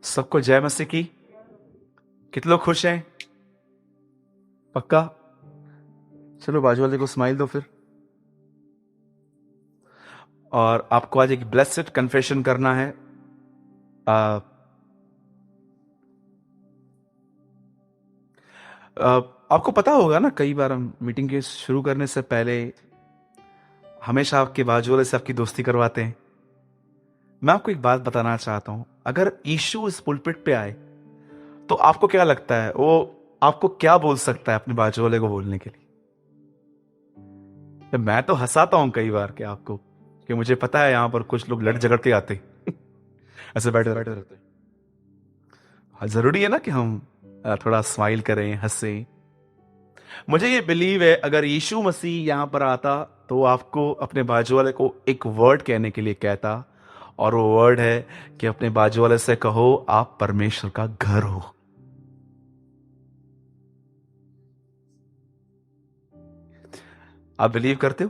सबको जय मसीह की। कितने लोग खुश हैं? पक्का? चलो बाजू वाले को स्माइल दो फिर। और आपको आज एक ब्लेस्ड कन्फेशन करना है। आ, आपको पता होगा ना, कई बार हम मीटिंग के शुरू करने से पहले हमेशा आपके बाजू वाले से आपकी दोस्ती करवाते हैं। मैं आपको एक बात बताना चाहता हूं, अगर यीशु इस पुलपिट पे आए तो आपको क्या लगता है वो आपको क्या बोल सकता है अपने बाजू वाले को बोलने के लिए? मैं तो हंसाता हूं कई बार कि आपको, कि मुझे पता है यहां पर कुछ लोग लड़ झगड़ के आते ऐसे बैठे बैठे रहते हैं। हाँ, जरूरी है ना कि हम थोड़ा स्माइल करें, हंसें। मुझे ये बिलीव है, अगर यीशु मसीह यहां पर आता तो आपको अपने बाजू वाले को एक वर्ड कहने के लिए कहता, और वो वर्ड है कि अपने बाजू वाले से कहो आप परमेश्वर का घर हो। आप बिलीव करते हो?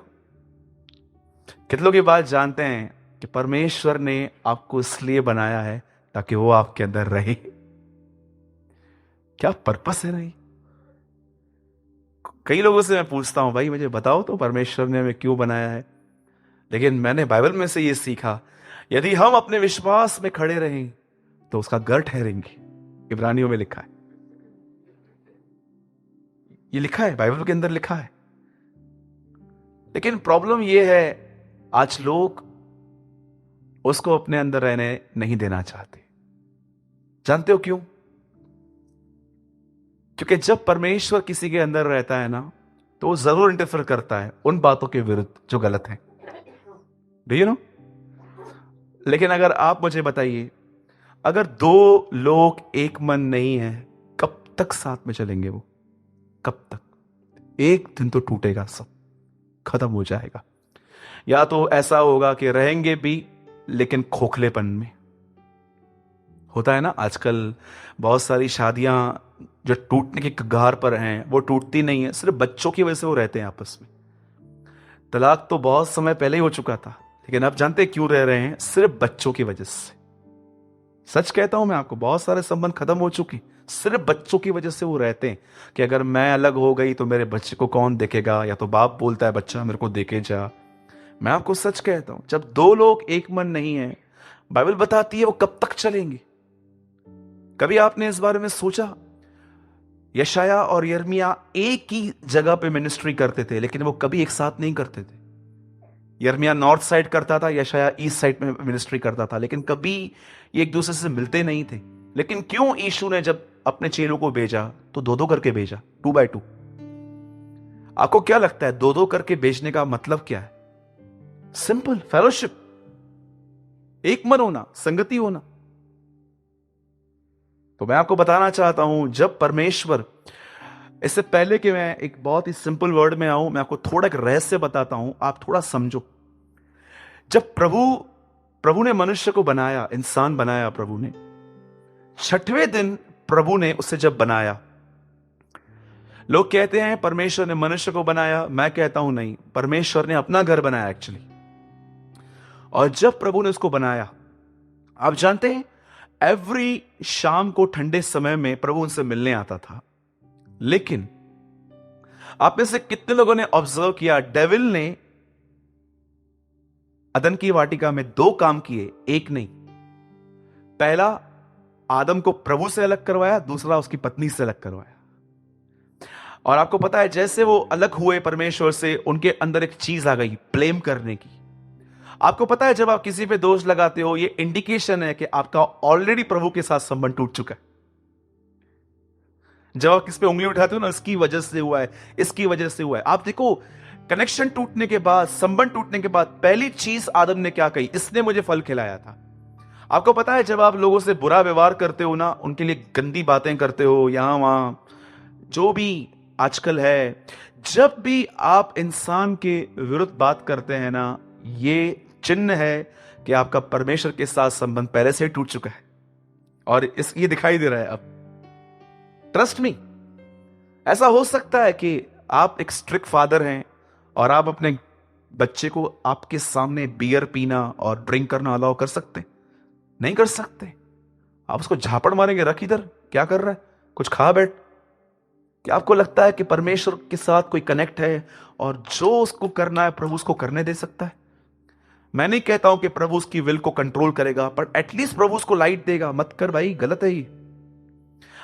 कितने लोग ये बात जानते हैं कि परमेश्वर ने आपको इसलिए बनाया है ताकि वो आपके अंदर रहे? क्या पर्पस है? नहीं। कई लोगों से मैं पूछता हूं, भाई मुझे बताओ तो परमेश्वर ने हमें क्यों बनाया है? लेकिन मैंने बाइबल में से ये सीखा, यदि हम अपने विश्वास में खड़े रहें तो उसका घर ठहरेंगे। इब्रानियों में लिखा है, ये लिखा है, बाइबल के अंदर लिखा है। लेकिन प्रॉब्लम ये है, आज लोग उसको अपने अंदर रहने नहीं देना चाहते। जानते हो क्यों? क्योंकि जब परमेश्वर किसी के अंदर रहता है ना, तो वो जरूर इंटरफेयर करता है उन बातों के विरुद्ध जो गलत है। Do you know? लेकिन अगर आप मुझे बताइए, अगर दो लोग एक मन नहीं है, कब तक साथ में चलेंगे वो? कब तक? एक दिन तो टूटेगा, सब खत्म हो जाएगा। या तो ऐसा होगा कि रहेंगे भी लेकिन खोखलेपन में। होता है ना आजकल, बहुत सारी शादियां जो टूटने के कगार पर हैं वो टूटती नहीं है, सिर्फ बच्चों की वजह से वो रहते हैं आपस में। तलाक तो बहुत समय पहले ही हो चुका था, लेकिन अब जानते हैं क्यों रह रहे हैं? सिर्फ बच्चों की वजह से। सच कहता हूं मैं आपको, बहुत सारे संबंध खत्म हो चुके, सिर्फ बच्चों की वजह से वो रहते हैं कि अगर मैं अलग हो गई तो मेरे बच्चे को कौन देखेगा, या तो बाप बोलता है बच्चा मेरे को देखे जा। मैं आपको सच कहता हूं, जब दो लोग एक मन नहीं है, बाइबल बताती है वो कब तक चलेंगे। कभी आपने इस बारे में सोचा? यशाया और यर्मिया एक ही जगह पे मिनिस्ट्री करते थे, लेकिन वो कभी एक साथ नहीं करते थे। यर्मिया नॉर्थ साइड करता था, यशाया ईस्ट साइड में मिनिस्ट्री करता था, लेकिन कभी ये एक दूसरे से मिलते नहीं थे। लेकिन क्यों यीशु ने जब अपने चेलों को भेजा तो दो दो करके भेजा, 2 by 2। आपको क्या लगता है दो दो करके भेजने का मतलब क्या है? सिंपल, फेलोशिप, एक मन होना, संगति होना। तो मैं आपको बताना चाहता हूं, जब परमेश्वर, इससे पहले कि मैं एक बहुत ही सिंपल वर्ड में आऊं, मैं आपको थोड़ा एक रहस्य बताता हूं, आप थोड़ा समझो। जब प्रभु प्रभु ने मनुष्य को बनाया, इंसान बनाया प्रभु ने, छठवें दिन प्रभु ने उसे जब बनाया, लोग कहते हैं परमेश्वर ने मनुष्य को बनाया, मैं कहता हूं नहीं, परमेश्वर ने अपना घर बनाया एक्चुअली। और जब प्रभु ने उसको बनाया, आप जानते हैं एवरी शाम को ठंडे समय में प्रभु उनसे मिलने आता था। लेकिन आप में से कितने लोगों ने ऑब्जर्व किया, डेविल ने अदन की वाटिका में 2 काम किए, एक नहीं। पहला, आदम को प्रभु से अलग करवाया, दूसरा उसकी पत्नी से अलग करवाया। और आपको पता है, जैसे वो अलग हुए परमेश्वर से, उनके अंदर एक चीज आ गई, ब्लेम करने की। आपको पता है जब आप किसी पे दोष लगाते हो, ये इंडिकेशन है कि आपका ऑलरेडी प्रभु के साथ संबंध टूट चुका है। जब आप किस पे उंगली उठाते हो ना, इसकी वजह से हुआ है, इसकी वजह से हुआ है। आप देखो, कनेक्शन टूटने के बाद, संबंध टूटने के बाद पहली चीज आदम ने क्या कही? इसने मुझे फल खिलाया था। आपको पता है जब आप लोगों से बुरा व्यवहार करते हो ना, उनके लिए गंदी बातें करते हो, यहां वहां जो भी आजकल है, जब भी आप इंसान के विरुद्ध बात करते हैं ना, ये चिन्ह है कि आपका परमेश्वर के साथ संबंध पहले से ही टूट चुका है। और इस ये दिखाई दे रहा है अब। ट्रस्ट मी, ऐसा हो सकता है कि आप एक स्ट्रिक्ट फादर हैं और आप अपने बच्चे को आपके सामने बियर पीना और ड्रिंक करना अलाउ कर सकते हैं? नहीं कर सकते। आप उसको झापड़ मारेंगे, रख इधर, क्या कर रहा है, कुछ खा बैठ। क्या आपको लगता है कि परमेश्वर के साथ कोई कनेक्ट है और जो उसको करना है प्रभु उसको करने दे सकता है? मैं नहीं कहता हूं कि प्रभु उसकी विल को कंट्रोल करेगा, पर एटलीस्ट प्रभु उसको लाइट देगा, मत कर भाई, गलत है ये।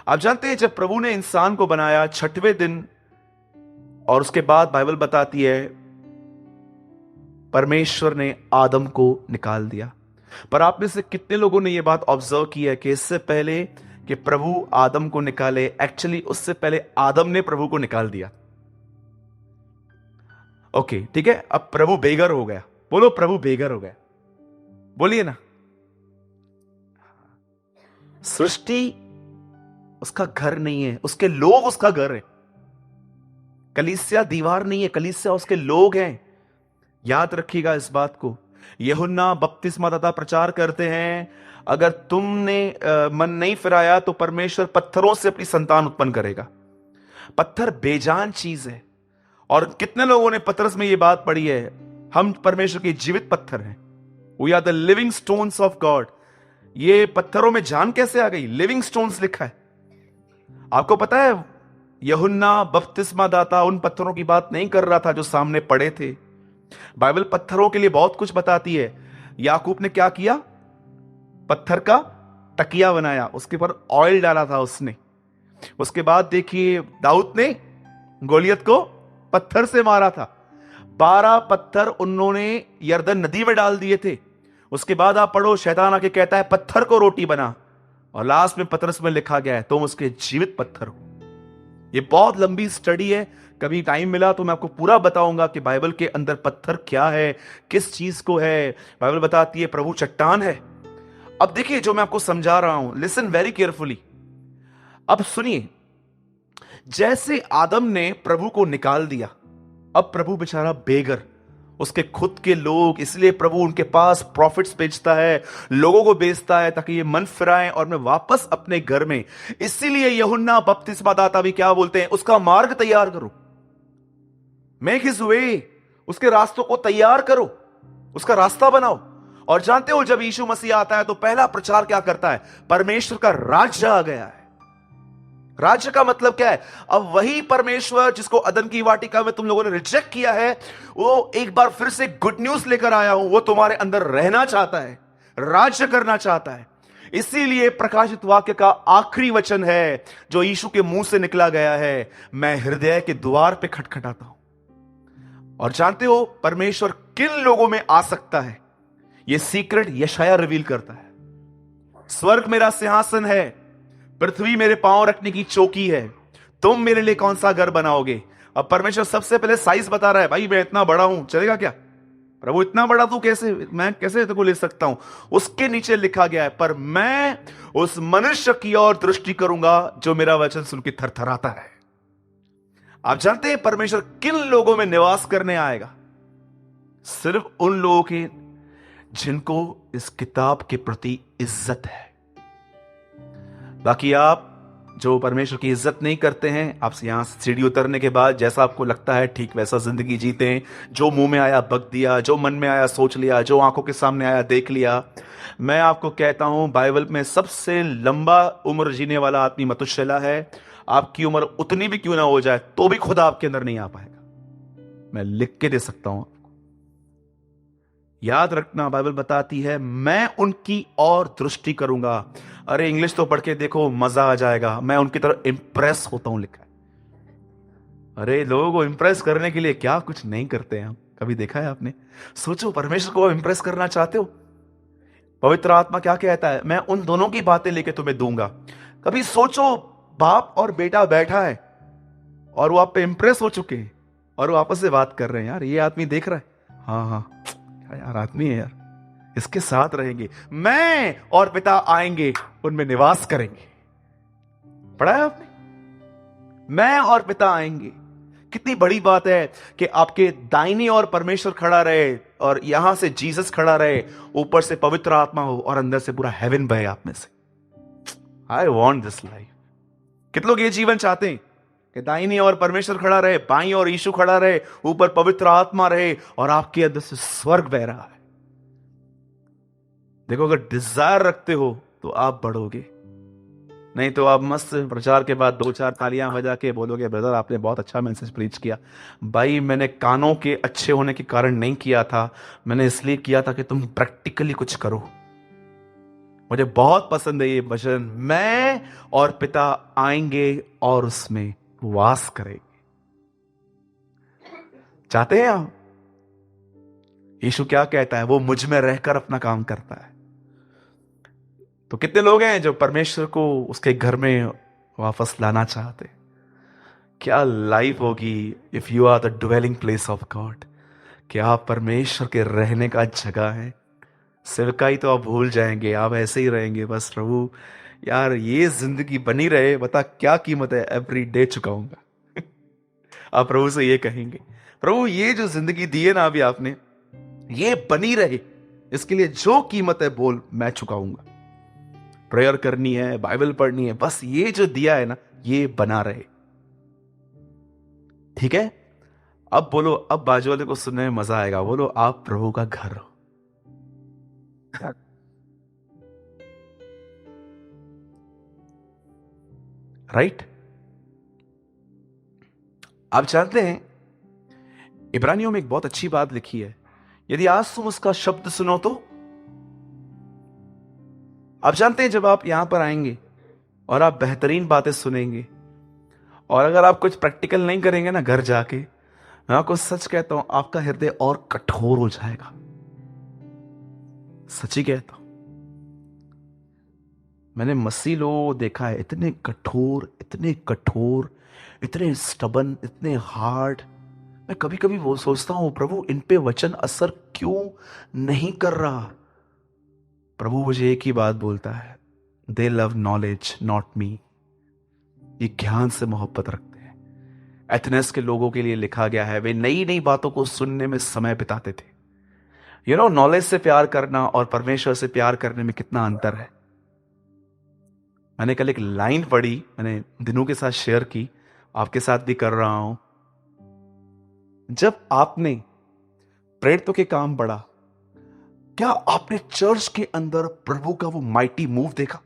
आप जानते हैं जब प्रभु ने इंसान को बनाया छठवें दिन, और उसके बाद बाइबल बताती है परमेश्वर ने आदम को निकाल दिया। पर आप में से कितने लोगों ने यह बात ऑब्जर्व की है कि इससे पहले कि प्रभु आदम को निकाले, एक्चुअली उससे पहले आदम ने प्रभु को निकाल दिया? ओके ठीक है, अब प्रभु बेघर हो गया। बोलो प्रभु बेघर हो गया, बोलिए ना। सृष्टि उसका घर नहीं है, उसके लोग उसका घर है। कलीसिया दीवार नहीं है, कलीसिया उसके लोग हैं। याद रखिएगा इस बात को। यूहन्ना बपतिस्मादाता प्रचार करते हैं, अगर तुमने मन नहीं फिराया तो परमेश्वर पत्थरों से अपनी संतान उत्पन्न करेगा। पत्थर बेजान चीज है। और कितने लोगों ने पतरस में यह बात पढ़ी है, हम परमेश्वर के जीवित पत्थर हैं, we are the living stones of God. ये पत्थरों में जान कैसे आ गई? लिविंग स्टोन्स लिखा है। आपको पता है यूहन्ना बपतिस्मादाता उन पत्थरों की बात नहीं कर रहा था जो सामने पड़े थे। बाइबल पत्थरों के लिए बहुत कुछ बताती है। याकूब ने क्या किया? पत्थर का तकिया बनाया, उसके ऊपर ऑयल डाला था उसने। उसके बाद देखिए दाऊद ने गोलियत को पत्थर से मारा था। 12 पत्थर उन्होंने यरदन नदी में डाल दिए थे। उसके बाद आप पढ़ो, शैतान आके कहता है पत्थर को रोटी बना, और लास्ट में पतरस में लिखा गया है तुम उसके जीवित पत्थर हो। ये बहुत लंबी स्टडी है, कभी टाइम मिला तो मैं आपको पूरा बताऊंगा कि बाइबल के अंदर पत्थर क्या है, किस चीज को है। बाइबल बताती है प्रभु चट्टान है। अब देखिए जो मैं आपको समझा रहा हूं, लिसन वेरी केयरफुली। अब सुनिए, जैसे आदम ने प्रभु को निकाल दिया, अब प्रभु बेचारा बेघर, उसके खुद के लोग, इसलिए प्रभु उनके पास प्रॉफिट्स भेजता है, लोगों को भेजता है ताकि ये मन फिराएं और मैं वापस अपने घर में। इसीलिए यूहन्ना बपतिस्मादाता भी क्या बोलते हैं? उसका मार्ग तैयार करो, मेक हिज वे, उसके रास्तों को तैयार करो, उसका रास्ता बनाओ। और जानते हो जब यीशु मसीह आता है तो पहला प्रचार क्या करता है? परमेश्वर का राज्य आ गया है। राज्य का मतलब क्या है? अब वही परमेश्वर जिसको अदन की वाटिका में तुम लोगों ने रिजेक्ट किया है, वो एक बार फिर से गुड न्यूज लेकर आया हूं। वो तुम्हारे अंदर रहना चाहता है, राज्य करना चाहता है। इसीलिए प्रकाशित वाक्य का आखिरी वचन है जो यीशु के मुंह से निकला गया है, मैं हृदय के द्वार पे खटखटाता हूं। और जानते हो परमेश्वर किन लोगों में आ सकता है? यह सीक्रेट यशाया रिवील करता है। स्वर्ग मेरा सिंहासन है, पृथ्वी मेरे पांव रखने की चौकी है, तुम मेरे लिए कौन सा घर बनाओगे? अब परमेश्वर सबसे पहले साइज बता रहा है, भाई मैं इतना बड़ा हूं, चलेगा क्या? प्रभु इतना बड़ा तू कैसे, मैं कैसे तेरे को ले सकता हूं? उसके नीचे लिखा गया है, पर मैं उस मनुष्य की ओर दृष्टि करूंगा जो मेरा वचन सुन के थरथराता है। आप जानते हैं परमेश्वर किन लोगों में निवास करने आएगा? सिर्फ उन लोगों के जिनको इस किताब के प्रति इज्जत है। बाकी आप जो परमेश्वर की इज्जत नहीं करते हैं, आपसे यहां से सीढ़ी उतरने के बाद जैसा आपको लगता है ठीक वैसा जिंदगी जीते हैं, जो मुंह में आया बक दिया, जो मन में आया सोच लिया, जो आंखों के सामने आया देख लिया। मैं आपको कहता हूं बाइबल में सबसे लंबा उम्र जीने वाला आदमी मतुशेला है। आपकी उम्र उतनी भी क्यों ना हो जाए तो भी खुदा आपके अंदर नहीं आ पाएगा, मैं लिख के दे सकता हूं। याद रखना, बाइबल बताती है मैं उनकी ओर दृष्टि करूंगा। अरे इंग्लिश तो पढ़ के देखो, मजा आ जाएगा। मैं उनकी तरफ इंप्रेस होता हूं लिखा है। अरे लोगों को इंप्रेस करने के लिए क्या कुछ नहीं करते हैं हम, कभी देखा है आपने? सोचो परमेश्वर को इंप्रेस करना चाहते हो, पवित्र आत्मा क्या कहता है? मैं उन दोनों की बातें लेके तुम्हें दूंगा। कभी सोचो बाप और बेटा बैठा है और वो आप पे इंप्रेस हो चुके हैं और वो आपस से बात कर रहे हैं, यार ये आदमी देख रहा है, हाँ हाँ यार आदमी है यार, इसके साथ रहेंगे, मैं और पिता आएंगे उनमें निवास करेंगे। पढ़ा है आपने? मैं और पिता आएंगे। कितनी बड़ी बात है कि आपके दाहिनी ओर परमेश्वर खड़ा रहे और यहां से जीसस खड़ा रहे, ऊपर से पवित्र आत्मा हो और अंदर से पूरा हेवन बहे आप में से। I want this life. कितने लोग ये जीवन चाहते हैं कि दाहिनी ओर परमेश्वर खड़ा रहे, बाईं ओर यीशु खड़ा रहे, ऊपर पवित्र आत्मा रहे और आपके अंदर से स्वर्ग बह रहा है। देखो अगर डिजायर रखते हो तो आप बढ़ोगे। नहीं तो आप मस्त प्रचार के बाद 2-4 तालियां बजा के बोलोगे ब्रदर आपने बहुत अच्छा मैसेज प्रीच किया। भाई मैंने कानों के अच्छे होने के कारण नहीं किया था, मैंने इसलिए किया था कि तुम प्रैक्टिकली कुछ करो। मुझे बहुत पसंद है ये वचन, मैं और पिता आएंगे और उसमें वास करेंगे। चाहते हैं आप? यीशु क्या कहता है, वो मुझ में रहकर अपना काम करता है। तो कितने लोग हैं जो परमेश्वर को उसके घर में वापस लाना चाहते? क्या लाइफ होगी if you are the dwelling place of God. क्या आप परमेश्वर के रहने का जगह है? सेवकाई तो आप भूल जाएंगे, आप ऐसे ही रहेंगे बस। प्रभु यार ये जिंदगी बनी रहे, बता क्या कीमत है, एवरी डे चुकाऊंगा। आप प्रभु से ये कहेंगे, प्रभु ये जो जिंदगी दी है ना अभी आपने, ये बनी रहे, इसके लिए जो कीमत है बोल मैं चुकाऊंगा। प्रेयर करनी है, बाइबल पढ़नी है, बस ये जो दिया है ना ये बना रहे। ठीक है? अब बोलो, अब बाजू वाले को सुनने में मजा आएगा। बोलो आप प्रभु का घर हो। राइट? आप जानते हैं इब्रानियों में एक बहुत अच्छी बात लिखी है, यदि आज तुम उसका शब्द सुनो तो। आप जानते हैं जब आप यहां पर आएंगे और आप बेहतरीन बातें सुनेंगे, और अगर आप कुछ प्रैक्टिकल नहीं करेंगे ना घर जाके, मैं आपको सच कहता हूं आपका हृदय और कठोर हो जाएगा। सच्ची कहता हूं, मैंने मसीह लोगों को देखा है इतने कठोर, इतने कठोर, इतने स्टबन, इतने हार्ड। मैं कभी कभी वो सोचता हूं प्रभु इन पे वचन असर क्यों नहीं कर रहा। प्रभु मुझे एक ही बात बोलता है, दे लव नॉलेज नॉट मी। ये ज्ञान से मोहब्बत रखते हैं। एथेंस के लोगों के लिए लिखा गया है, वे नई नई बातों को सुनने में समय बिताते थे। नॉलेज से प्यार करना और परमेश्वर से प्यार करने में कितना अंतर है। मैंने कल एक लाइन पढ़ी, मैंने दिनों के साथ शेयर की, आपके साथ भी कर रहा हूं। जब आपने प्रेरितों के काम पढ़ा, क्या आपने चर्च के अंदर प्रभु का वो माइटी मूव देखा?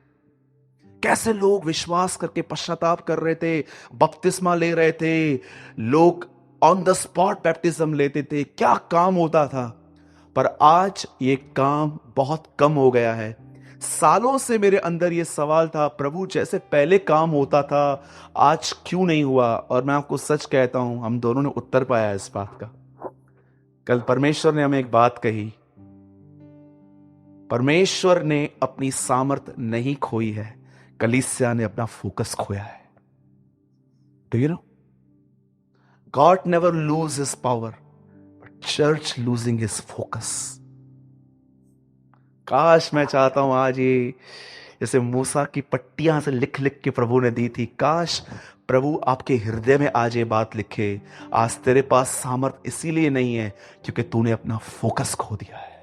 कैसे लोग विश्वास करके पश्चाताप कर रहे थे, बपतिस्मा ले रहे थे, लोग ऑन द स्पॉट बैप्टिज्म लेते थे, क्या काम होता था। पर आज ये काम बहुत कम हो गया है। सालों से मेरे अंदर ये सवाल था, प्रभु जैसे पहले काम होता था आज क्यों नहीं हुआ। और मैं आपको सच कहता हूं, हम दोनों ने उत्तर पाया इस बात का। कल परमेश्वर ने हमें एक बात कही, परमेश्वर ने अपनी सामर्थ नहीं खोई है, कलीसिया ने अपना फोकस खोया है। Do you know, God never lose his power, but church losing his focus. काश मैं चाहता हूं आज ये जैसे मूसा की पट्टियां से लिख लिख के प्रभु ने दी थी, काश प्रभु आपके हृदय में आज ये बात लिखे, आज तेरे पास सामर्थ इसीलिए नहीं है क्योंकि तूने अपना फोकस खो दिया है।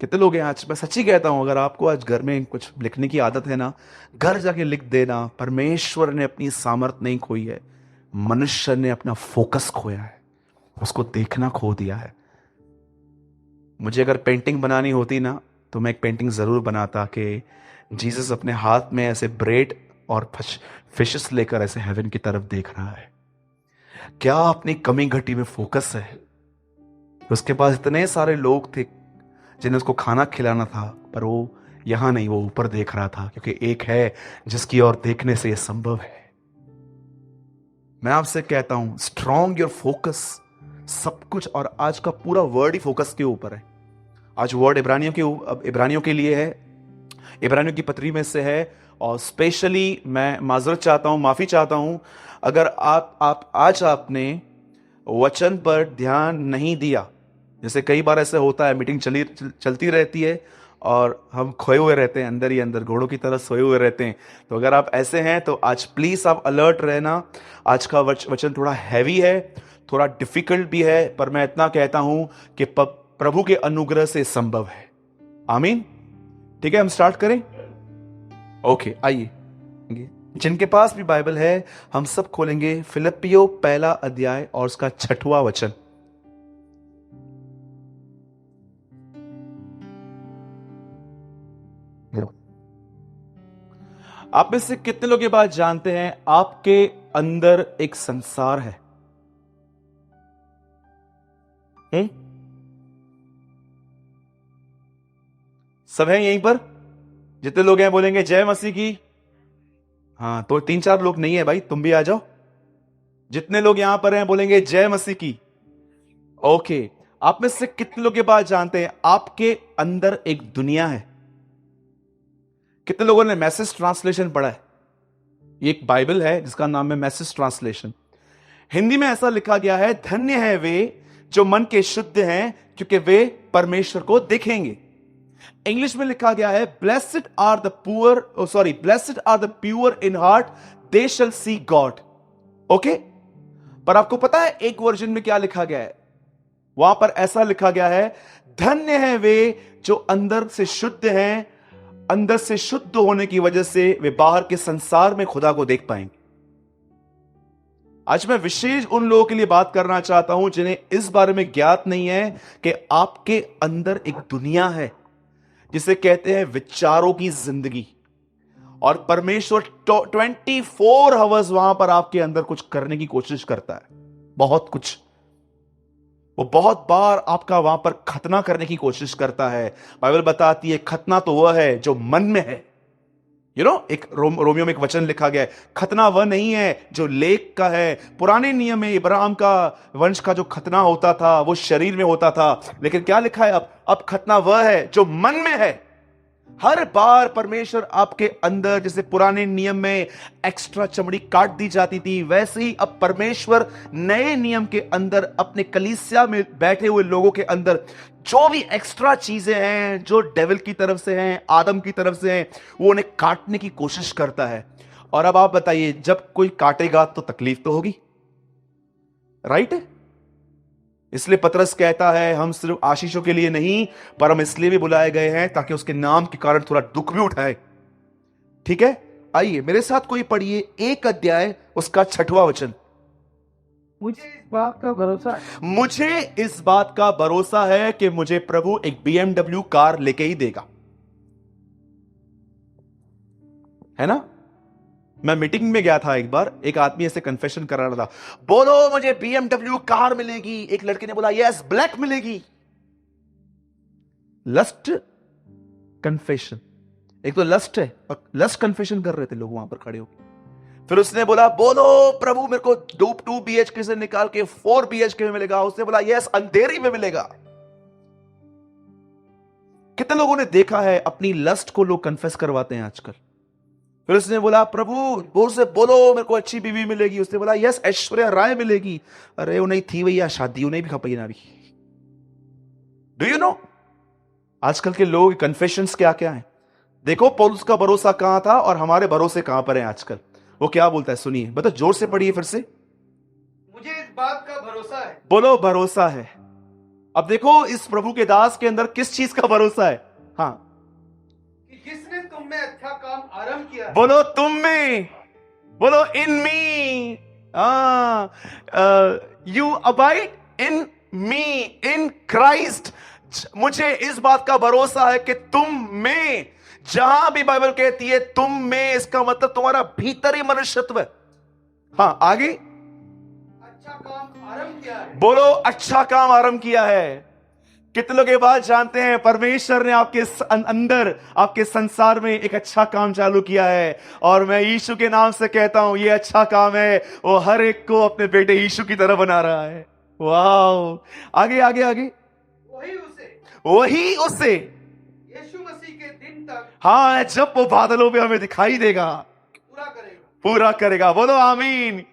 कितने लोग हैं आज, मैं सच्ची कहता हूं, अगर आपको आज घर में कुछ लिखने की आदत है ना, घर जाके लिख देना, परमेश्वर ने अपनी सामर्थ नहीं खोई है, मनुष्य ने अपना फोकस खोया है, उसको देखना खो दिया है। मुझे अगर पेंटिंग बनानी होती ना तो मैं एक पेंटिंग जरूर बनाता कि जीसस अपने हाथ में ऐसे ब्रेड और फिशेस लेकर ऐसे हेवन की तरफ देख रहा है। क्या अपनी कमी घटी में फोकस है? उसके पास इतने सारे लोग थे जिन्हें उसको खाना खिलाना था, पर वो यहां नहीं, वो ऊपर देख रहा था, क्योंकि एक है जिसकी ओर देखने से यह संभव है। मैं आपसे कहता हूं, स्ट्रॉन्ग योर फोकस, सब कुछ। और आज का पूरा वर्ड ही फोकस के ऊपर है। आज वर्ड इब्रानियों के लिए है, इब्रानियों की पत्री में से है। और स्पेशली मैं माजरत चाहता हूं, माफी चाहता हूं अगर आप आज आपने वचन पर ध्यान नहीं दिया। जैसे कई बार ऐसे होता है, मीटिंग चलती रहती है और हम खोए हुए रहते हैं, अंदर ही अंदर घोड़ों की तरह सोए हुए रहते हैं। तो अगर आप ऐसे हैं तो आज प्लीज आप अलर्ट रहना। आज का वचन थोड़ा हैवी है, थोड़ा डिफिकल्ट भी है, पर मैं इतना कहता हूं कि प्रभु के अनुग्रह से संभव है। आमीन। ठीक है, हम स्टार्ट करें। ओके, आइए। जिनके पास भी बाइबल है हम सब खोलेंगे फिलिप्पियों पहला अध्याय और उसका 6वां वचन। आप में से कितने लोग ये बात जानते हैं आपके अंदर एक संसार है? सब है यहीं पर? जितने लोग हैं बोलेंगे जय मसीह की। हाँ, तो 3-4 लोग नहीं है भाई, तुम भी आ जाओ। जितने लोग यहां पर हैं बोलेंगे जय मसीह की। ओके, आप में से कितने लोग ये बात जानते हैं आपके अंदर एक दुनिया है? कितने लोगों ने मैसेज ट्रांसलेशन पढ़ा है? ये एक बाइबल है जिसका नाम है मैसेज ट्रांसलेशन। हिंदी में ऐसा लिखा गया है, धन्य है वे जो मन के शुद्ध हैं क्योंकि वे परमेश्वर को देखेंगे। इंग्लिश में लिखा गया है, blessed are the pure in heart, they shall see God. Okay, पर आपको पता है एक वर्जन में क्या लिखा गया है? वहां पर ऐसा लिखा गया है, धन्य है वे जो अंदर से शुद्ध हैं, अंदर से शुद्ध होने की वजह से वे बाहर के संसार में खुदा को देख पाएंगे। आज मैं विशेष उन लोगों के लिए बात करना चाहता हूं जिन्हें इस बारे में ज्ञात नहीं है कि आपके अंदर एक दुनिया है जिसे कहते हैं विचारों की जिंदगी, और परमेश्वर 24 आवर्स वहां पर आपके अंदर कुछ करने की कोशिश करता है, बहुत कुछ। वो बहुत बार आपका वहां पर खतना करने की कोशिश करता है। बाइबल बताती है खतना तो वह है जो मन में है। एक रोमियो में एक वचन लिखा गया है, खतना वह नहीं है जो लेख का है। पुराने नियम में इब्राहिम का वंश का जो खतना होता था वो शरीर में होता था, लेकिन क्या लिखा है अब खतना वह है जो मन में है। हर बार परमेश्वर आपके अंदर, जैसे पुराने नियम में एक्स्ट्रा चमड़ी काट दी जाती थी, वैसे ही अब परमेश्वर नए नियम के अंदर अपने कलीसिया में बैठे हुए लोगों के अंदर जो भी एक्स्ट्रा चीजें हैं जो डेविल की तरफ से हैं, आदम की तरफ से हैं, वो उन्हें काटने की कोशिश करता है। और अब आप बताइए, जब कोई काटेगा तो तकलीफ तो होगी, राइट? इसलिए पतरस कहता है हम सिर्फ आशीषों के लिए नहीं, पर हम इसलिए भी बुलाए गए हैं ताकि उसके नाम के कारण थोड़ा दुख भी उठाए। ठीक है, आइए मेरे साथ कोई पढ़िए 1 अध्याय उसका 6वां वचन। मुझे इस बात का भरोसा है मुझे इस बात का भरोसा है कि मुझे प्रभु एक BMW कार लेके ही देगा, है ना? मैं मीटिंग में गया था एक बार, एक आदमी ऐसे कन्फेशन कर रहा था, बोलो मुझे BMW कार मिलेगी। एक लड़के ने बोला यस, ब्लैक मिलेगी। लस्ट कन्फेशन, एक तो लस्ट है और लस्ट कन्फेशन कर रहे थे लोग वहां पर खड़े होकर। फिर उसने बोला बोलो प्रभु मेरे को 2 BHK से निकाल के 4 BHK में मिलेगा। उसने बोला यस, अंधेरी में मिलेगा। कितने लोगों ने देखा है अपनी लस्ट को लोग कन्फेस करवाते हैं आजकल। फिर उसने बोला प्रभु बोल से बोलो मेरे को अच्छी बीवी मिलेगी। उसने बोला यस, ऐश्वर्या राय मिलेगी। अरे उन्हें थी भैया शादी, उन्हें भी खपई ना भी। डू यू नो आजकल के लोग कन्फेशंस क्या क्या है? देखो पौलुस का भरोसा कहां था और हमारे भरोसे कहां पर हैं आजकल। वो क्या बोलता है, सुनिए, बता, जोर से पढ़िए फिर से। मुझे इस बात का भरोसा है, बोलो भरोसा है। अब देखो इस प्रभु के दास के अंदर किस चीज का भरोसा है? हाँ, कि जिसने तुम में अच्छा काम आरंभ किया है, बोलो तुम में, बोलो in me, you abide in me, in Christ. मुझे इस बात का भरोसा है कि तुम में, जहां भी बाइबल कहती है तुम में, इसका मतलब तुम्हारा भीतरी मनुष्यत्व है। हाँ, आगे, अच्छा काम आरंभ किया है। बोलो अच्छा काम आरंभ किया है। कितने लोग ये बात जानते हैं परमेश्वर ने आपके अंदर, आपके संसार में एक अच्छा काम चालू किया है, और मैं यीशु के नाम से कहता हूं ये अच्छा काम है वो हर एक को अपने बेटे यीशु की तरह बना रहा है। वाह, आगे आगे आगे, वही उसे यीशु मसीह के दिन तक, हाँ, जब वो बादलों में हमें दिखाई देगा, पूरा करेगा। बोलो आमीन।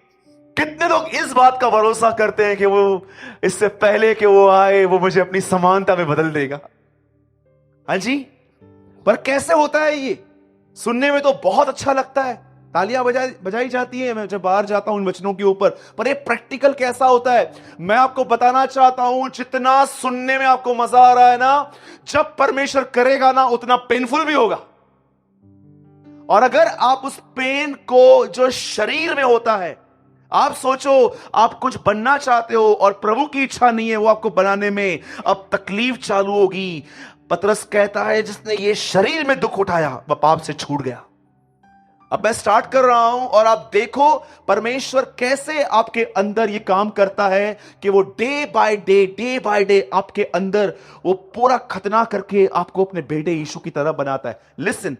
कितने लोग इस बात का भरोसा करते हैं कि वो इससे पहले कि वो आए वो मुझे अपनी समानता में बदल देगा? हाँ जी, पर कैसे होता है ये? सुनने में तो बहुत अच्छा लगता है, तालियां बजाई जाती है मैं जब बाहर जाता हूं इन वचनों के ऊपर, पर ये प्रैक्टिकल कैसा होता है मैं आपको बताना चाहता हूं। जितना सुनने में आपको मजा आ रहा है ना, जब परमेश्वर करेगा ना उतना पेनफुल भी होगा। और अगर आप उस पेन को जो शरीर में होता है, आप सोचो आप कुछ बनना चाहते हो और प्रभु की इच्छा नहीं है वो आपको बनाने में, अब तकलीफ चालू होगी। पतरस कहता है जिसने ये शरीर में दुख उठाया वह पाप से छूट गया। अब मैं स्टार्ट कर रहा हूं और आप देखो परमेश्वर कैसे आपके अंदर ये काम करता है कि वो डे बाय डे आपके अंदर वो पूरा खतना करके आपको अपने बेटे यीशु की तरह बनाता है। लिसन,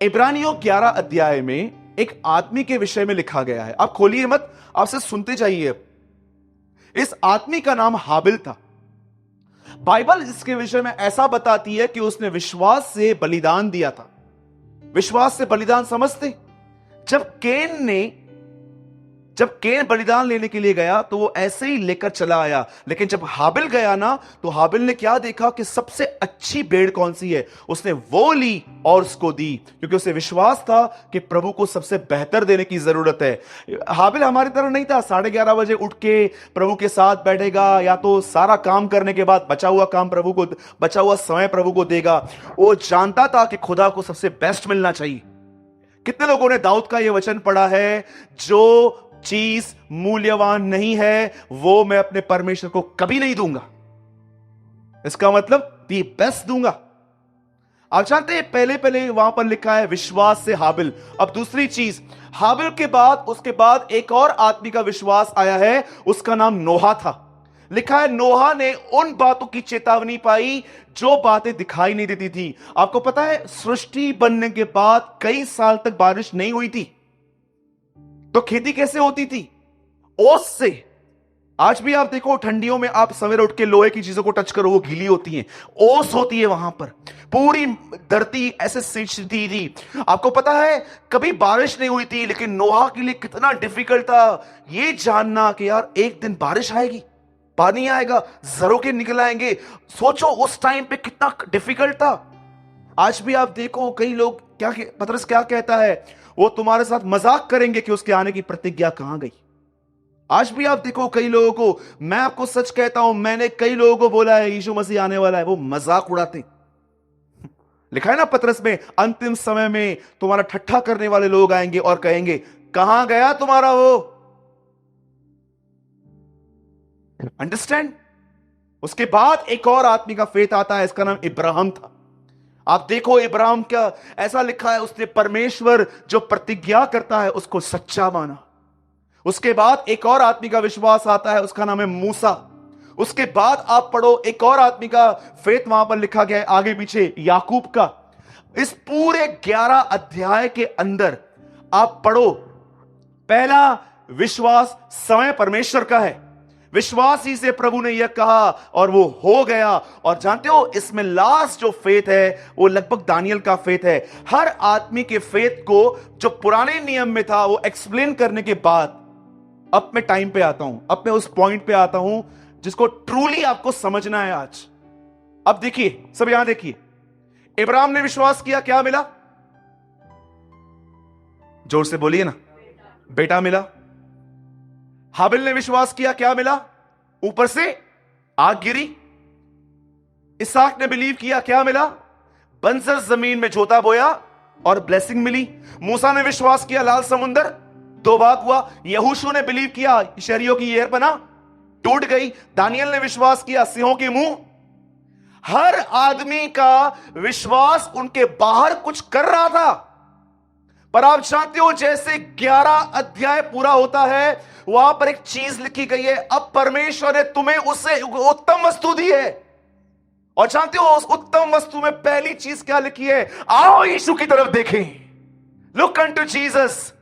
इब्रानियों 11 अध्याय में एक आदमी के विषय में लिखा गया है। आप खोलिए मत, आपसे सुनते जाइए। इस आदमी का नाम हाबिल था। बाइबल इसके विषय में ऐसा बताती है कि उसने विश्वास से बलिदान दिया था। विश्वास से बलिदान समझते? जब केन बलिदान लेने के लिए गया तो वो ऐसे ही लेकर चला आया, लेकिन जब हाबिल गया ना तो हाबिल ने क्या देखा कि सबसे अच्छी भेड़ कौन सी है, उसने वो ली और उसको दी, क्योंकि उसे विश्वास था कि प्रभु को सबसे बेहतर देने की जरूरत है। हाबिल हमारी तरह नहीं था 11:30 बजे उठ के प्रभु के साथ बैठेगा, या तो सारा काम करने के बाद बचा हुआ समय प्रभु को देगा। वो जानता था कि खुदा को सबसे बेस्ट मिलना चाहिए। कितने लोगों ने दाऊद का यह वचन पढ़ा है, जो चीज मूल्यवान नहीं है वो मैं अपने परमेश्वर को कभी नहीं दूंगा। इसका मतलब दी बेस्ट दूंगा। आप जानते हैं पहले वहां पर लिखा है विश्वास से हाबिल। अब दूसरी चीज, हाबिल के बाद उसके बाद एक और आदमी का विश्वास आया है, उसका नाम नोहा था। लिखा है नोहा ने उन बातों की चेतावनी पाई जो बातें दिखाई नहीं देती थी। आपको पता है सृष्टि बनने के बाद कई साल तक बारिश नहीं हुई थी, तो खेती कैसे होती थी? ओस से। आज भी आप देखो ठंडियों में आप सवेरे उठ के लोहे की चीजों को टच करो, वो गीली होती हैं, ओस होती है वहां पर। पूरी धरती ऐसे सिंचती थी। आपको पता है कभी बारिश नहीं हुई थी, लेकिन नोहा के लिए कितना डिफिकल्ट था ये जानना कि यार एक दिन बारिश आएगी, पानी आएगा, झरोखे निकल आएंगे। सोचो उस टाइम पे कितना डिफिकल्ट था। आज भी आप देखो कई लोग पतरस क्या कहता है, वो तुम्हारे साथ मजाक करेंगे कि उसके आने की प्रतिज्ञा कहां गई। आज भी आप देखो कई लोगों को, मैं आपको सच कहता हूं, मैंने कई लोगों को बोला है यीशु मसीह आने वाला है, वो मजाक उड़ाते। लिखा है ना पतरस में, अंतिम समय में तुम्हारा ठट्ठा करने वाले लोग आएंगे और कहेंगे कहां गया तुम्हारा वो। अंडरस्टैंड? उसके बाद एक और आदमी का फेथ आता है, इसका नाम इब्राहिम था। आप देखो इब्राहिम का ऐसा लिखा है, उसने परमेश्वर जो प्रतिज्ञा करता है उसको सच्चा माना। उसके बाद एक और आदमी का विश्वास आता है, उसका नाम है मूसा। उसके बाद आप पढ़ो एक और आदमी का फेथ वहां पर लिखा गया है आगे पीछे, याकूब का। इस पूरे 11 अध्याय के अंदर आप पढ़ो, पहला विश्वास समय परमेश्वर का है, विश्वास ही से प्रभु ने यह कहा और वो हो गया। और जानते हो इसमें लास्ट जो फेथ है वो लगभग दानियल का फेथ है। हर आदमी के फेथ को जो पुराने नियम में था वो एक्सप्लेन करने के बाद अब मैं टाइम पे आता हूं, अब मैं उस पॉइंट पे आता हूं जिसको ट्रूली आपको समझना है आज। अब देखिए, सब यहां देखिए, इब्राहिम ने विश्वास किया, क्या मिला? जोर से बोलिए ना, बेटा मिला। हाबिल ने विश्वास किया, क्या मिला? ऊपर से आग गिरी। इसहाक ने बिलीव किया, क्या मिला? बंजर जमीन में जोता बोया और ब्लेसिंग मिली। मूसा ने विश्वास किया, लाल समुंदर 2 भाग हुआ। यहोशू ने बिलीव किया, शहरियों की येर बना टूट गई। दानियल ने विश्वास किया, सिंहों के मुंह। हर आदमी का विश्वास उनके बाहर कुछ कर रहा था, पर आप जानते हो जैसे 11 अध्याय पूरा होता है वहां पर एक चीज लिखी गई है, अब परमेश्वर ने तुम्हें उससे उत्तम वस्तु दी है। और जानते हो उस उत्तम वस्तु में पहली चीज क्या लिखी है? आओ यीशु की तरफ देखें, लुक अनटू जीसस।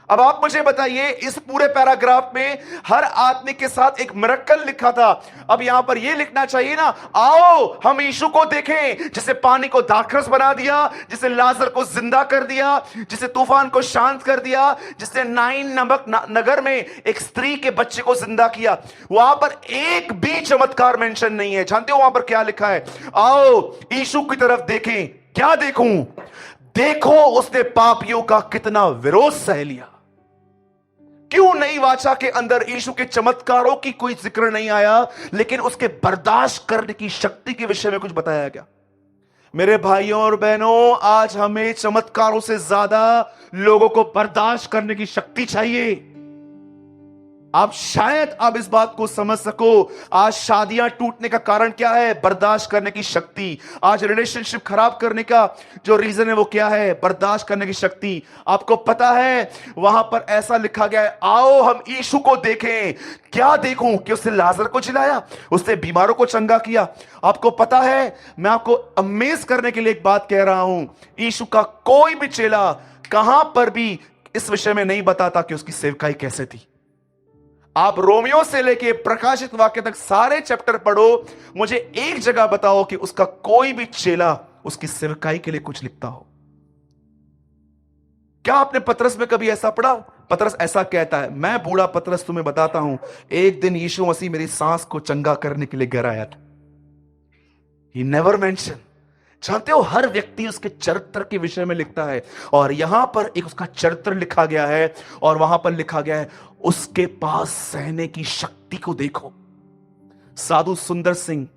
अब आप मुझे बताइए, इस पूरे पैराग्राफ में हर आदमी के साथ एक मिरेकल लिखा था। अब यहां पर यह लिखना चाहिए ना, आओ हम यीशु को देखें, जिसे पानी को दाखरस बना दिया, जिसे लाजर को जिंदा कर दिया, जिसे तूफान को शांत कर दिया, जिसने नाइन नमक नगर में एक स्त्री के बच्चे को जिंदा किया। वहां पर एक भी चमत्कार मेंशन नहीं है। जानते हो वहां पर क्या लिखा है? आओ यीशु की तरफ देखें। क्या देखूं? देखो उसने पापियों का कितना विरोध सह लिया। क्यों नई वाचा के अंदर यीशु के चमत्कारों की कोई जिक्र नहीं आया, लेकिन उसके बर्दाश्त करने की शक्ति के विषय में कुछ बताया गया? मेरे भाइयों और बहनों, आज हमें चमत्कारों से ज्यादा लोगों को बर्दाश्त करने की शक्ति चाहिए। आप शायद आप इस बात को समझ सको, आज शादियां टूटने का कारण क्या है? बर्दाश्त करने की शक्ति। आज रिलेशनशिप खराब करने का जो रीजन है वो क्या है? बर्दाश्त करने की शक्ति। आपको पता है वहां पर ऐसा लिखा गया है, आओ हम यीशु को देखें। क्या देखूं? कि उसने लाजर को जिलाया, उसने बीमारों को चंगा किया। आपको पता है, मैं आपको अमेज करने के लिए एक बात कह रहा हूं, यीशु का कोई भी चेला कहां पर भी इस विषय में नहीं बताता कि उसकी सेवकाई कैसे थी। आप रोमियो से लेके प्रकाशित वाक्य तक सारे चैप्टर पढ़ो, मुझे एक जगह बताओ कि उसका कोई भी चेला उसकी सेवकाई के लिए कुछ लिखता हो। क्या आपने पतरस में कभी ऐसा पढ़ा? पतरस ऐसा कहता है, मैं बूढ़ा पतरस तुम्हें बताता हूं, एक दिन यीशु मसीह मेरी सांस को चंगा करने के लिए घर आया था। He never mention. जानते हो, हर व्यक्ति उसके चरित्र के विषय में लिखता है, और यहां पर एक उसका चरित्र लिखा गया है, और वहां पर लिखा गया है, उसके पास सहने की शक्ति को देखो। साधु सुंदर सिंह,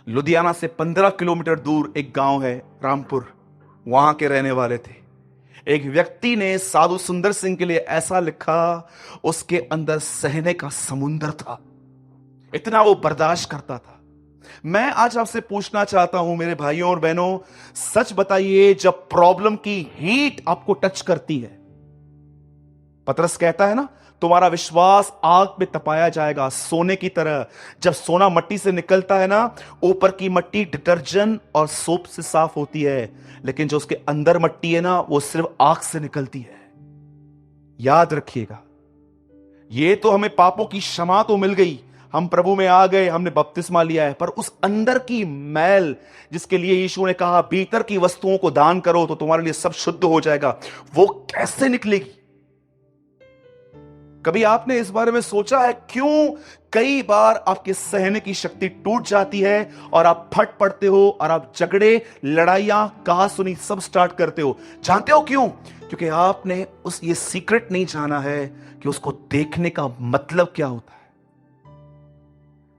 लुधियाना से 15 किलोमीटर दूर एक गांव है रामपुर, वहां के रहने वाले थे। एक व्यक्ति ने साधु सुंदर सिंह के लिए ऐसा लिखा, उसके अंदर सहने का समुंदर था, इतना वो बर्दाश्त करता था। मैं आज आपसे पूछना चाहता हूं मेरे भाइयों और बहनों, सच बताइए, जब प्रॉब्लम की हीट आपको टच करती है, पतरस कहता है ना, तुम्हारा विश्वास आग में तपाया जाएगा सोने की तरह। जब सोना मट्टी से निकलता है ना, ऊपर की मट्टी डिटर्जेंट और सोप से साफ होती है, लेकिन जो उसके अंदर मट्टी है ना, वो सिर्फ आग से निकलती है। याद रखिएगा, ये तो हमें पापों की क्षमा तो मिल गई, हम प्रभु में आ गए, हमने बपतिस्मा लिया है, पर उस अंदर की मैल जिसके लिए यीशु ने कहा भीतर की वस्तुओं को दान करो तो तुम्हारे लिए सब शुद्ध हो जाएगा, वो कैसे निकलेगी? कभी आपने इस बारे में सोचा है क्यों कई बार आपके सहने की शक्ति टूट जाती है और आप फट पड़ते हो और आप झगड़े, लड़ाइयां, कहासुनी सब स्टार्ट करते हो? जानते हो क्यों? क्योंकि आपने ये सीक्रेट नहीं जाना है कि उसको देखने का मतलब क्या होता है।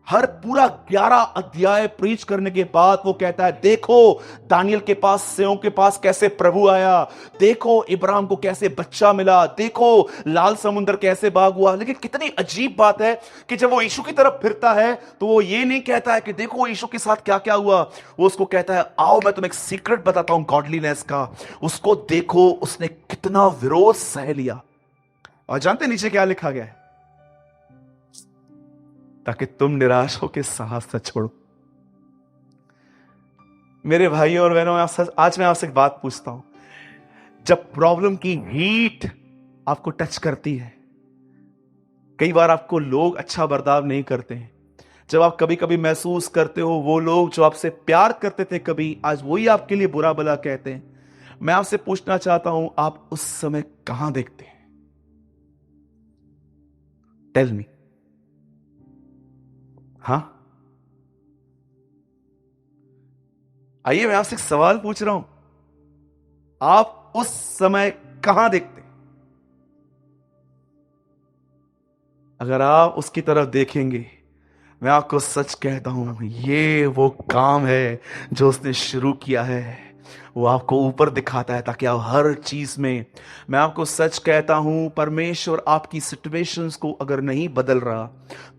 हर पूरा 11 अध्याय प्रीच करने के बाद वो कहता है, देखो दानियल के पास, सेओं के पास कैसे प्रभु आया, देखो इब्राहिम को कैसे बच्चा मिला, देखो लाल समुद्र कैसे भाग हुआ। लेकिन कितनी अजीब बात है कि जब वो यीशु की तरफ फिरता है तो वो ये नहीं कहता है कि देखो यीशु के साथ क्या क्या हुआ, वो उसको कहता है, आओ मैं तुम्हें एक सीक्रेट बताता हूं गॉडलीनेस का, उसको देखो उसने कितना विरोध सह लिया। और जानते नीचे क्या लिखा गया है? ताकि तुम निराश होकर साहस न छोड़ो। मेरे भाइयों और बहनों, आज मैं आपसे एक बात पूछता हूं, जब प्रॉब्लम की हीट आपको टच करती है, कई बार आपको लोग अच्छा बर्ताव नहीं करते हैं, जब आप कभी कभी महसूस करते हो वो लोग जो आपसे प्यार करते थे कभी, आज वही आपके लिए बुरा भला कहते हैं, मैं आपसे पूछना चाहता हूं, आप उस समय कहां देखते हैं? Tell me. हाँ, आइए मैं आपसे एक सवाल पूछ रहा हूं, आप उस समय कहां देखते? अगर आप उसकी तरफ देखेंगे, मैं आपको सच कहता हूं, ये वो काम है जो उसने शुरू किया है, वो आपको ऊपर दिखाता है ताकि आप हर चीज में, मैं आपको सच कहता हूं, परमेश्वर आपकी सिचुएशंस को अगर नहीं बदल रहा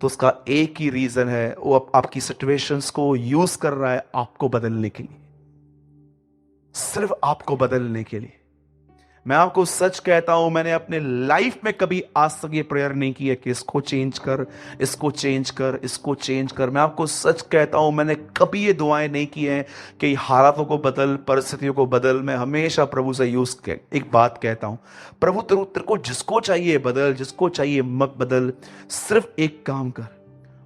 तो उसका एक ही रीजन है, वो आपकी सिचुएशंस को यूज कर रहा है आपको बदलने के लिए, सिर्फ आपको बदलने के लिए। मैं आपको सच कहता हूं, मैंने अपने लाइफ में कभी आज तक ये प्रेयर नहीं की है कि इसको चेंज कर, इसको चेंज कर, इसको चेंज कर। मैं आपको सच कहता हूं, मैंने कभी ये दुआएं नहीं की हैं कि हालातों को बदल, परिस्थितियों को बदल। मैं हमेशा प्रभु से एक बात कहता हूं, प्रभु तेरे को जिसको चाहिए बदल, जिसको चाहिए मत बदल, सिर्फ एक काम कर,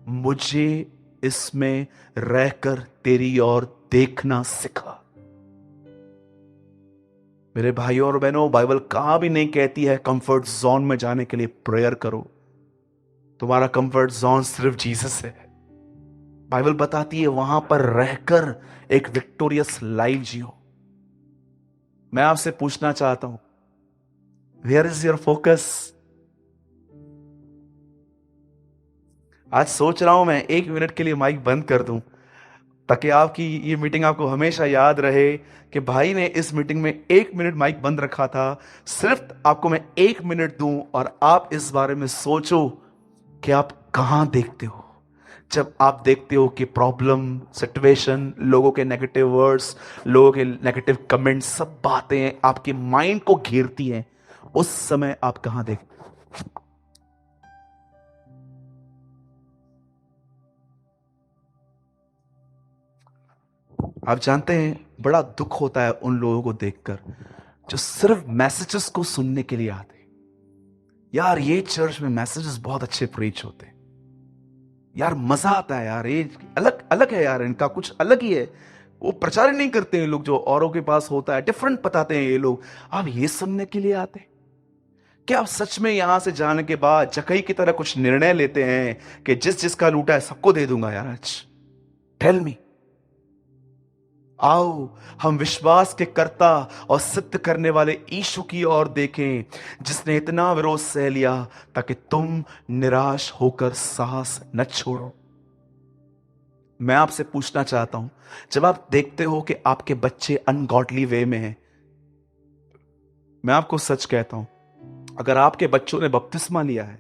मुझे इसमें रहकर तेरी ओर देखना सिखा। मेरे भाइयों और बहनों, बाइबल कहां भी नहीं कहती है कंफर्ट जोन में जाने के लिए प्रेयर करो। तुम्हारा कंफर्ट जोन सिर्फ जीसस है। बाइबल बताती है वहां पर रहकर एक विक्टोरियस लाइफ जियो। मैं आपसे पूछना चाहता हूं, वेयर इज योर फोकस? आज सोच रहा हूं मैं 1 मिनट के लिए माइक बंद कर दूं ताकि आपकी ये मीटिंग आपको हमेशा याद रहे कि भाई ने इस मीटिंग में 1 मिनट माइक बंद रखा था। सिर्फ आपको मैं 1 मिनट दूं और आप इस बारे में सोचो कि आप कहां देखते हो। जब आप देखते हो कि प्रॉब्लम, सिचुएशन, लोगों के नेगेटिव वर्ड्स, लोगों के नेगेटिव कमेंट्स, सब बातें आपके माइंड को घेरती हैं, उस समय आप कहां देखते हो? आप जानते हैं बड़ा दुख होता है उन लोगों को देखकर जो सिर्फ मैसेजेस को सुनने के लिए आते हैं। यार ये चर्च में मैसेजेस बहुत अच्छे प्रीच होते हैं, यार मजा आता है, यार ये अलग अलग है, यार इनका कुछ अलग ही है। वो प्रचार ही नहीं करते हैं लोग जो औरों के पास होता है, डिफरेंट बताते हैं ये लोग। आप ये सुनने के लिए आते हैं? क्या आप सच में यहां से जाने के बाद जकई की तरह कुछ निर्णय लेते हैं कि जिस जिसका लूटा है सबको दे दूंगा? यार आज टेल मी। आओ हम विश्वास के कर्ता और सिद्ध करने वाले यीशु की ओर देखें, जिसने इतना विरोध सह लिया ताकि तुम निराश होकर साहस न छोड़ो। मैं आपसे पूछना चाहता हूं, जब आप देखते हो कि आपके बच्चे अनगॉडली वे में हैं, मैं आपको सच कहता हूं, अगर आपके बच्चों ने बपतिस्मा लिया है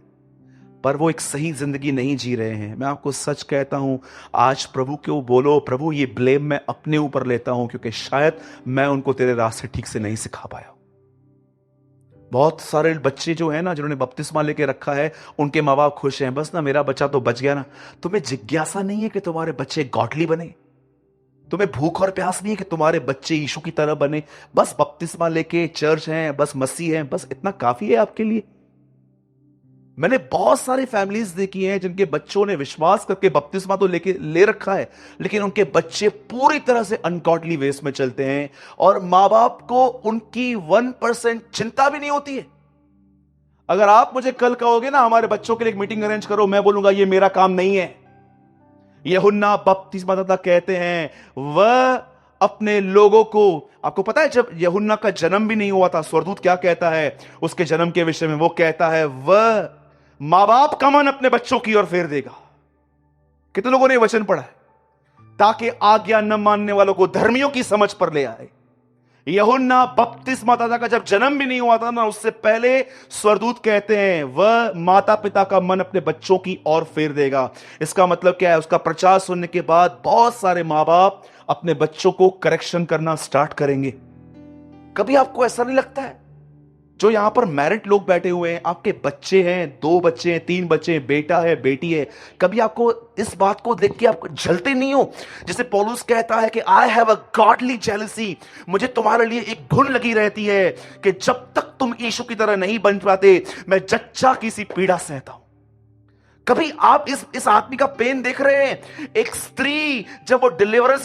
पर वो एक सही जिंदगी नहीं जी रहे हैं, मैं आपको सच कहता हूं, आज प्रभु को बोलो, प्रभु ये ब्लेम मैं अपने ऊपर लेता हूं क्योंकि शायद मैं उनको तेरे रास्ते ठीक से नहीं सिखा पाया। बहुत सारे बच्चे जो है ना, जिन्होंने बपतिस्मा लेके रखा है, उनके माँ बाप खुश हैं, बस ना मेरा बच्चा तो बच गया ना। तुम्हें जिज्ञासा नहीं है कि तुम्हारे बच्चे गॉडली बने? तुम्हें भूख और प्यास नहीं है कि तुम्हारे बच्चे यीशु की तरह बने? बस बपतिस्मा लेके चर्च हैं, बस मसीह हैं, बस इतना काफी है आपके लिए? मैंने बहुत सारी फैमिलीज देखी हैं जिनके बच्चों ने विश्वास करके बपतिस्मा तो लेके ले रखा है, लेकिन उनके बच्चे पूरी तरह से अनगॉडली वेस में चलते हैं और मां बाप को उनकी 1% चिंता भी नहीं होती है। अगर आप मुझे कल कहोगे ना हमारे बच्चों के लिए एक मीटिंग अरेंज करो, मैं बोलूंगा ये मेरा काम नहीं है। यूहन्ना बपतिस्मादाता कहते हैं वह अपने लोगों को, आपको पता है जब यूहन्ना का जन्म भी नहीं हुआ था, स्वर्गदूत क्या कहता है उसके जन्म के विषय में? वो कहता है वह मां बाप का मन अपने बच्चों की ओर फेर देगा। कितने लोगों ने वचन पढ़ा है? ताकि आज्ञा न मानने वालों को धर्मियों की समझ पर ले आए। यूहन्ना बपतिस्मादाता का जब जन्म भी नहीं हुआ था ना, उससे पहले स्वर्गदूत कहते हैं वह माता पिता का मन अपने बच्चों की ओर फेर देगा। इसका मतलब क्या है? उसका प्रचार सुनने के बाद बहुत सारे मां बाप अपने बच्चों को करेक्शन करना स्टार्ट करेंगे। कभी आपको ऐसा नहीं लगता है, जो यहां पर मैरिड लोग बैठे हुए हैं, आपके बच्चे हैं, 2 बच्चे हैं, 3 बच्चे हैं, बेटा है, बेटी है, कभी आपको इस बात को देख के आप जलते नहीं हो? जैसे पौलुस कहता है कि I have a godly jealousy, मुझे तुम्हारे लिए एक घुन लगी रहती है कि जब तक तुम यीशु की तरह नहीं बन पाते, मैं जच्चा की सी पीड़ा सहता हूं। कभी आप इस आदमी का पेन देख रहे हैं? एक स्त्री जब वो डिलीवरी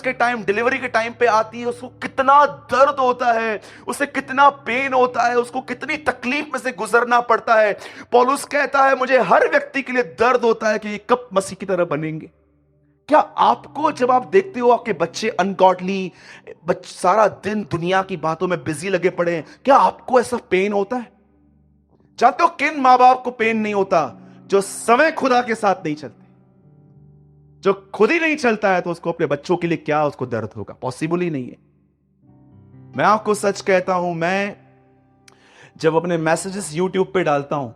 के टाइम पे आती है, उसको कितना दर्द होता है, उसे कितना पेन होता है, उसको कितनी तकलीफ में से गुजरना पड़ता है। पौलुस कहता है मुझे हर व्यक्ति के लिए दर्द होता है कि ये कब मसीह की तरह बनेंगे। क्या आपको जब आप देखते हो आपके बच्चे अनगॉडली, सारा दिन दुनिया की बातों में बिजी लगे पड़े हैं, क्या आपको ऐसा पेन होता है? जानते हो किन मां बाप को पेन नहीं होता? जो समय खुदा के साथ नहीं चलते। जो खुद ही नहीं चलता है तो उसको अपने बच्चों के लिए क्या उसको दर्द होगा? पॉसिबल ही नहीं है। मैं आपको सच कहता हूं, मैं जब अपने मैसेजेस यूट्यूब पे डालता हूं,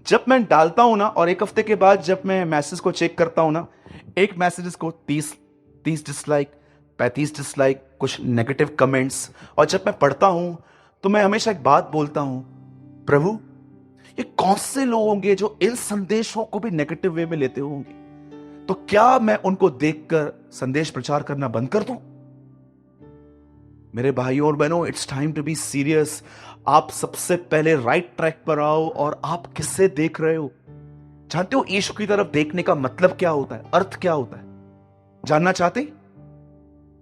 जब मैं डालता हूं ना, और 1 हफ्ते के बाद जब मैं मैसेज को चेक करता हूं ना, एक मैसेजेस को 30 डिसलाइक, 35 डिसलाइक, कुछ नेगेटिव कमेंट्स, और जब मैं पढ़ता हूं तो मैं हमेशा एक बात बोलता हूं, प्रभु ये कौन से लोग होंगे जो इन संदेशों को भी नेगेटिव वे में लेते होंगे? तो क्या मैं उनको देखकर संदेश प्रचार करना बंद कर दूं? मेरे भाइयों और बहनों, it's time to be serious. आप सबसे पहले राइट ट्रैक पर आओ। और आप किससे देख रहे हो? जानते हो यीशु की तरफ देखने का मतलब क्या होता है? अर्थ क्या होता है? जानना चाहते?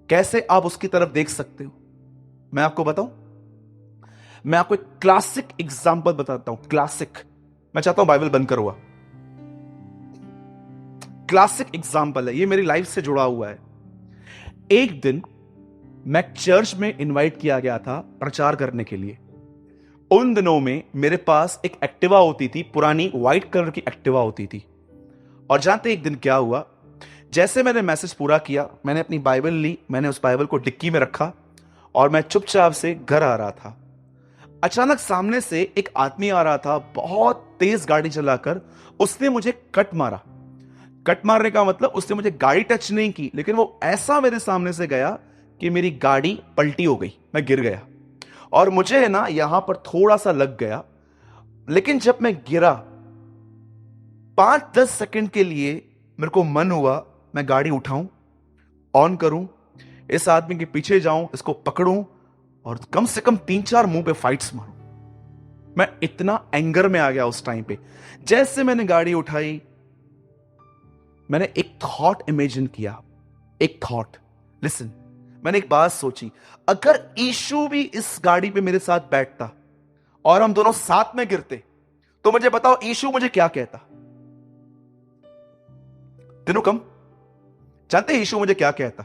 कैसे आप उसकी तरफ देख सकते हो? मैं आपको बताऊं। मैं आपको एक क्लासिक एग्जांपल बताता हूं। क्लासिक, मैं चाहता हूं बाइबल बंद करो। क्लासिक एग्जांपल है, ये मेरी लाइफ से जुड़ा हुआ है। एक दिन मैं चर्च में इनवाइट किया गया था प्रचार करने के लिए। उन दिनों में मेरे पास एक एक्टिवा होती थी, पुरानी व्हाइट कलर की एक्टिवा होती थी। और जानते एक दिन क्या हुआ? जैसे मैंने मैसेज पूरा किया, मैंने अपनी बाइबल ली, मैंने उस बाइबल को डिक्की में रखा और मैं चुपचाप से घर आ रहा था। अचानक सामने से एक आदमी आ रहा था, बहुत तेज गाड़ी चलाकर। उसने मुझे कट मारा। कट मारने का मतलब उसने मुझे गाड़ी टच नहीं की, लेकिन वो ऐसा मेरे सामने से गया कि मेरी गाड़ी पलटी हो गई, मैं गिर गया और मुझे है ना यहां पर थोड़ा सा लग गया। लेकिन जब मैं गिरा, 5-10 सेकंड के लिए मेरे को मन हुआ मैं गाड़ी उठाऊं, ऑन करूं, इस आदमी के पीछे जाऊं, इसको पकड़ूं और कम से कम 3-4 मुंह पे फाइट्स मारूं। मैं इतना एंगर में आ गया उस टाइम पे। जैसे मैंने गाड़ी उठाई, मैंने एक थॉट इमेजिन किया। एक थॉट, लिसन, मैंने एक बात सोची, अगर यीशु भी इस गाड़ी पे मेरे साथ बैठता और हम दोनों साथ में गिरते, तो मुझे बताओ यीशु मुझे क्या कहता? तीनों कम जानते हैं यीशु मुझे क्या कहता?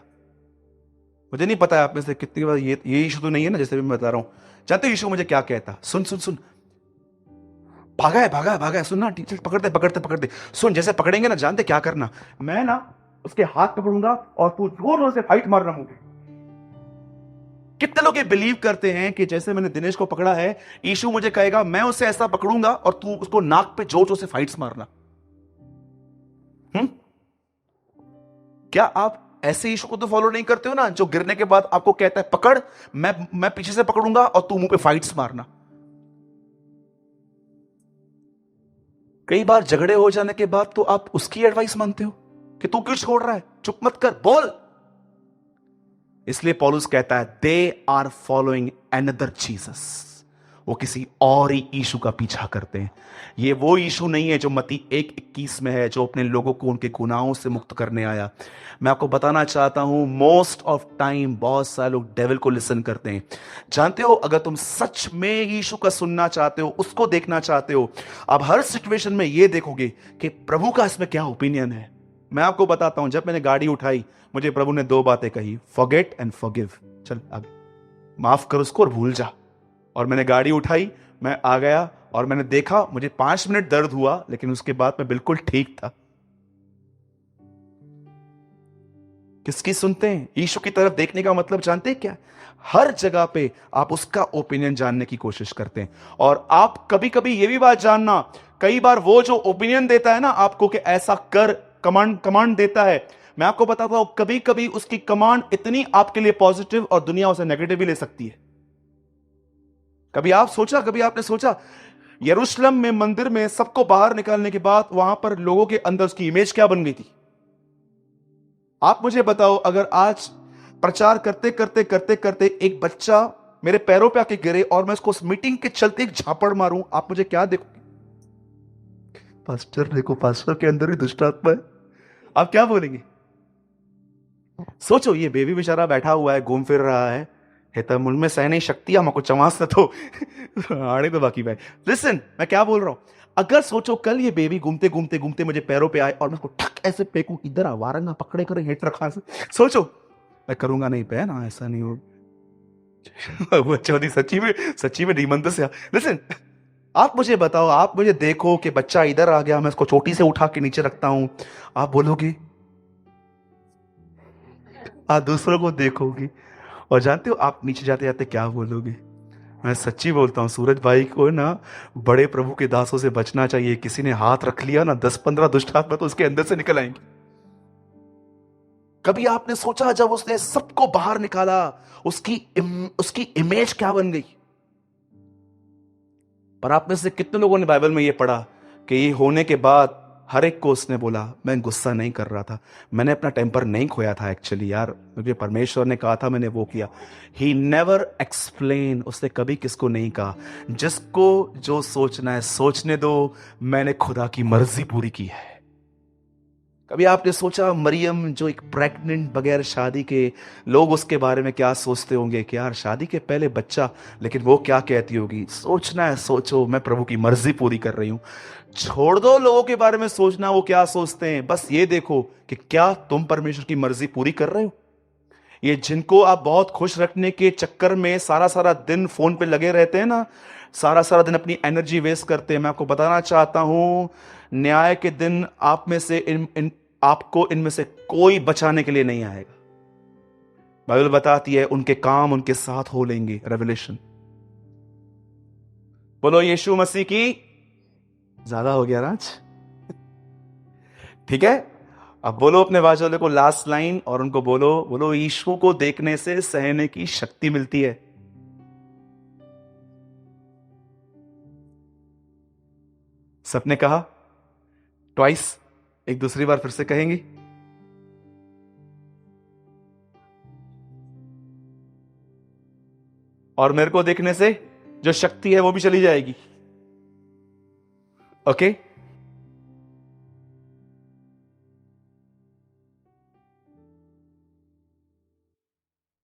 मुझे नहीं पता है आप में से कितनी बार ये यीशु तो नहीं है ना, जैसे भी मैं बता रहा हूं। जानते हो यीशु मुझे क्या कहता? सुन सुन सुन, भागा है, सुन ना, टीचर पकड़ते पकड़ते पकड़ते, सुन, जैसे पकड़ेंगे ना, जानते क्या करना? मैं ना उसके हाथ पकड़ूंगा और तू जोर जोर से फाइट मारना मुझे। कितने लोग ये बिलीव करते हैं कि जैसे मैंने दिनेश को पकड़ा है, यीशु मुझे कहेगा मैं उसे ऐसा पकड़ूंगा और तू उसको नाक पे जोर जोर से फाइट्स मारना। क्या आप ऐसे यीशु को तो फॉलो नहीं करते हो ना, जो गिरने के बाद आपको कहता है पकड़, मैं पीछे से पकड़ूंगा और तू मुंह पे फाइट्स मारना? कई बार झगड़े हो जाने के बाद तो आप उसकी एडवाइस मानते हो कि तू क्यों छोड़ रहा है, चुप मत कर, बोल। इसलिए पौलुस कहता है they are following another Jesus, वो किसी और ही यीशु का पीछा करते हैं। ये वो यीशु नहीं है जो मत्ती 1:21 में है, जो अपने लोगों को उनके गुनाहों से मुक्त करने आया। मैं आपको बताना चाहता हूं, मोस्ट ऑफ टाइम बहुत सारे लोग डेविल को लिसन करते हैं। जानते हो, अगर तुम सच में यीशु का सुनना चाहते हो, उसको देखना चाहते हो, आप हर सिचुएशन में ये देखोगे कि प्रभु का इसमें क्या ओपिनियन है। मैं आपको बताता हूं, जब मैंने गाड़ी उठाई, मुझे प्रभु ने 2 बातें कही, फॉरगेट एंड फॉरगिव। चल आगे, माफ कर उसको और भूल जा। और मैंने गाड़ी उठाई, मैं आ गया और मैंने देखा, मुझे 5 मिनट दर्द हुआ, लेकिन उसके बाद मैं बिल्कुल ठीक था। किसकी सुनते हैं? यीशु की तरफ देखने का मतलब जानते हैं क्या? हर जगह पे आप उसका ओपिनियन जानने की कोशिश करते हैं। और आप कभी कभी ये भी बात जानना, कई बार वो जो ओपिनियन देता है ना आपको कि ऐसा कर, कमांड देता है, मैं आपको बताता हूं, कभी कभी उसकी कमांड इतनी आपके लिए पॉजिटिव और दुनिया उसे नेगेटिव भी ले सकती है। कभी आपने सोचा यरूशलेम में मंदिर में सबको बाहर निकालने के बाद वहां पर लोगों के अंदर उसकी इमेज क्या बन गई थी? आप मुझे बताओ, अगर आज प्रचार करते करते करते करते एक बच्चा मेरे पैरों पे आके गिरे और मैं उसको उस मीटिंग के चलते एक झापड़ मारूं, आप मुझे क्या देखोगे? पास्टर देखो, पास्टर के अंदर ही दुष्ट आत्मा है। आप क्या बोलेंगे? सोचो, ये बेबी बेचारा बैठा हुआ है, घूम फिर रहा है, हेता मुझ में सहने शक्ति हमको चमास न तो आड़े तो बाकी भाई। लिसन, मैं क्या बोल रहा हूं, अगर सोचो कल ये बेबी घूमते घूमते घूमते मुझे पैरों पे आए और मैं उसको ठक ऐसे फेंकूं, इधर आ वारंगा पकड़े करे हेट रखा से, सोचो, मैं करूंगा नहीं पे ना, ऐसा नहीं हो चौधरी, सच्ची में नीमंत से। लिसन, आप मुझे बताओ, आप मुझे देखो कि बच्चा इधर आ गया, मैं उसको चोटी से उठा के नीचे रखता हूं, आप बोलोगे? आप दूसरों को देखोगे और जानते हो आप नीचे जाते जाते क्या बोलोगे? मैं सच्ची बोलता हूं, सूरज भाई को ना बड़े प्रभु के दासों से बचना चाहिए। किसी ने हाथ रख लिया ना, 10-15 दुष्ट आत्मा तो उसके अंदर से निकल आएंगे। कभी आपने सोचा जब उसने सबको बाहर निकाला, उसकी इमेज क्या बन गई? पर आप में से कितने लोगों ने बाइबल में ये पढ़ा कि ये होने के बाद हर एक को उसने बोला, मैं गुस्सा नहीं कर रहा था, मैंने अपना टेम्पर नहीं खोया था एक्चुअली यार, मुझे परमेश्वर ने कहा था, मैंने वो किया। ही नेवर एक्सप्लेन, उसने कभी किसको नहीं कहा, जिसको जो सोचना है सोचने दो, मैंने खुदा की मर्जी पूरी की है। कभी आपने सोचा मरियम जो एक प्रेग्नेंट बगैर शादी के, लोग उसके बारे में क्या सोचते होंगे कि यार शादी के पहले बच्चा, लेकिन वो क्या कहती होगी? सोचना है सोचो, मैं प्रभु की मर्जी पूरी कर रही हूं। छोड़ दो लोगों के बारे में सोचना वो क्या सोचते हैं, बस ये देखो कि क्या तुम परमेश्वर की मर्जी पूरी कर रहे हो। ये जिनको आप बहुत खुश रखने के चक्कर में सारा सारा दिन फोन पे लगे रहते हैं ना, सारा सारा दिन अपनी एनर्जी वेस्ट करते हैं, मैं आपको बताना चाहता हूं, न्याय के दिन आप में से इन आपको इनमें से कोई बचाने के लिए नहीं आएगा। बाइबल बताती है उनके काम उनके साथ हो लेंगे। रेवलेशन। बोलो यीशु मसीह की। ज्यादा हो गया राज। ठीक है, अब बोलो अपने बाजू वाले को लास्ट लाइन, और उनको बोलो, बोलो यीशु को देखने से सहने की शक्ति मिलती है। सबने कहा ट्वाइस, एक दूसरी बार फिर से कहेंगी। और मेरे को देखने से जो शक्ति है वो भी चली जाएगी। ओके